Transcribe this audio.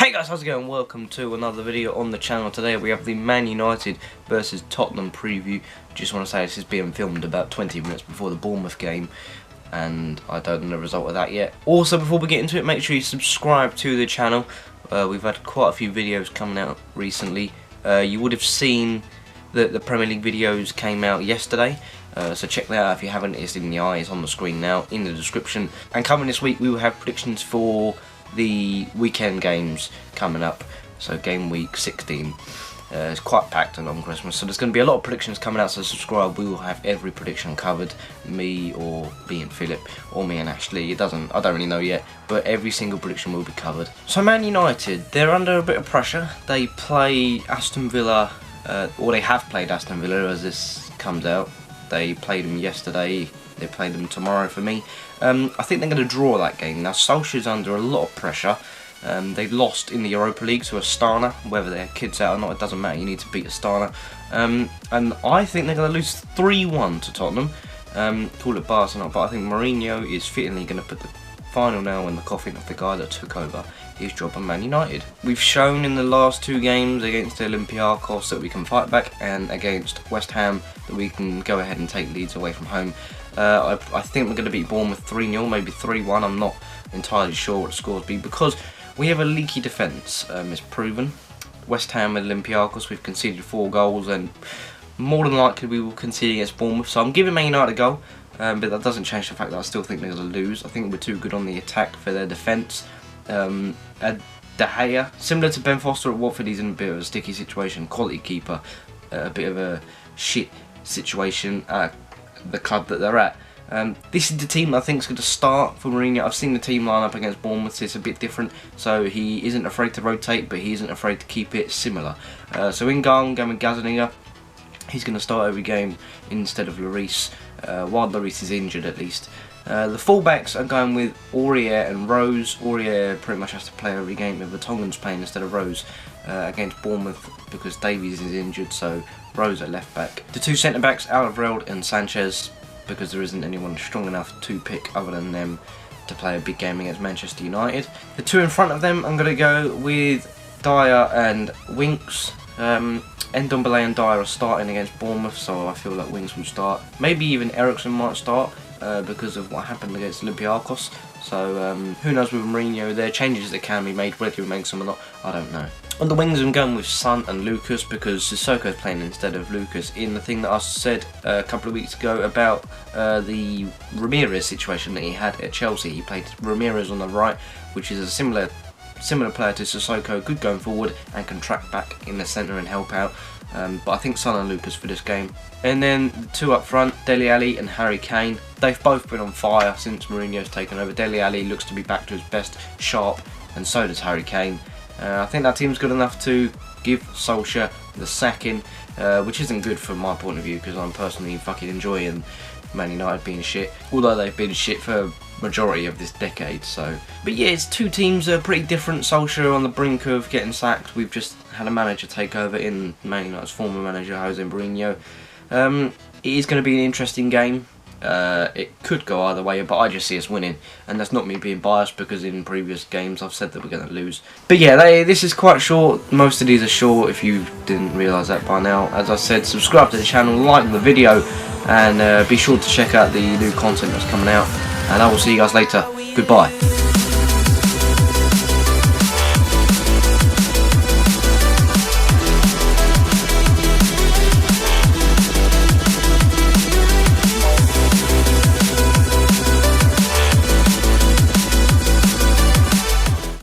Hey guys, how's it going? Welcome to another video on the channel. Today we have the Man United versus Tottenham preview. Just want to say this is being filmed about 20 minutes before the Bournemouth game, and I don't know the result of that yet. Also, before we get into it, make sure you subscribe to the channel. We've had quite a few videos coming out recently. You would have seen that the Premier League videos came out yesterday. So check that out if you haven't. It's in the eye, it's on the screen now, in the description. And coming this week we will have predictions for the weekend games coming up, so game week 16. It's quite packed along Christmas, so there's going to be a lot of predictions coming out, so subscribe. We will have every prediction covered, me and Philip, or me and Ashley. I don't really know yet, but every single prediction will be covered. So Man United, they're under a bit of pressure. They play Aston Villa, or they have played Aston Villa as this comes out. They played them yesterday, they played them tomorrow for me. I think they're going to draw that game. Now Solskjaer's under a lot of pressure. They lost in the Europa League to Astana. Whether their kid's out or not, it doesn't matter. You need to beat Astana. And I think they're going to lose 3-1 to Tottenham. Call it bias or not, but I think Mourinho is fittingly going to put the final nail in the coffin of the guy that took over his job at Man United. We've shown in the last two games against Olympiacos that we can fight back, and against West Ham that we can go ahead and take leads away from home. I think we're going to beat Bournemouth 3-0, maybe 3-1. I'm not entirely sure what the scores be, because we have a leaky defence. It's proven. West Ham and Olympiacos, we've conceded 4 goals, and more than likely we will concede against Bournemouth. So I'm giving Man United a goal, but that doesn't change the fact that I still think they're going to lose. I think we're too good on the attack for their defence. De Gea, similar to Ben Foster at Watford, he's in a bit of a sticky situation. Quality keeper, a bit of a shit situation at the club that they're at. This is the team I think is going to start for Mourinho. I've seen the team line up against Bournemouth. It's a bit different, so he isn't afraid to rotate, but he isn't afraid to keep it similar. So in goal, going with Gazaniga. He's going to start every game instead of Lloris, while Lloris is injured at least. The fullbacks are going with Aurier and Rose. Aurier pretty much has to play every game with Vertonghen's playing instead of Rose against Bournemouth because Davies is injured, so Rose at left back. The two centre backs, Alderweireld and Sanchez, because there isn't anyone strong enough to pick other than them to play a big game against Manchester United. The two in front of them, I'm going to go with Dyer and Winks. Ndombele and Dyer are starting against Bournemouth, so I feel like Winks will start. Maybe even Ericsson might start because of what happened against Olympiacos. So who knows with Mourinho, there are changes that can be made, whether he makes them or not, I don't know. On the wings I'm going with Son and Lucas, because Sissoko's playing instead of Lucas, in the thing that I said a couple of weeks ago about the Ramirez situation that he had at Chelsea. He played Ramirez on the right, which is a similar player to Sissoko, good going forward and can track back in the centre and help out. But I think Son and Lucas for this game. And then the two up front, Dele Alli and Harry Kane. They've both been on fire since Mourinho's taken over. Dele Alli looks to be back to his best, sharp, and so does Harry Kane. I think that team's good enough to give Solskjaer the sacking, which isn't good from my point of view, because I'm personally fucking enjoying Man United being shit, although they've been shit for majority of this decade. So, but yeah, it's two teams that are pretty different. Solskjaer on the brink of getting sacked. We've just had a manager take over in Man United's former manager Jose Mourinho. It is going to be an interesting game. It could go either way, but I just see us winning, and that's not me being biased, because in previous games I've said that we're going to lose. But yeah, this is quite short. Most of these are short, if you didn't realise that by now. As I said, subscribe to the channel, like the video, and be sure to check out the new content that's coming out, and I will see you guys later. Goodbye.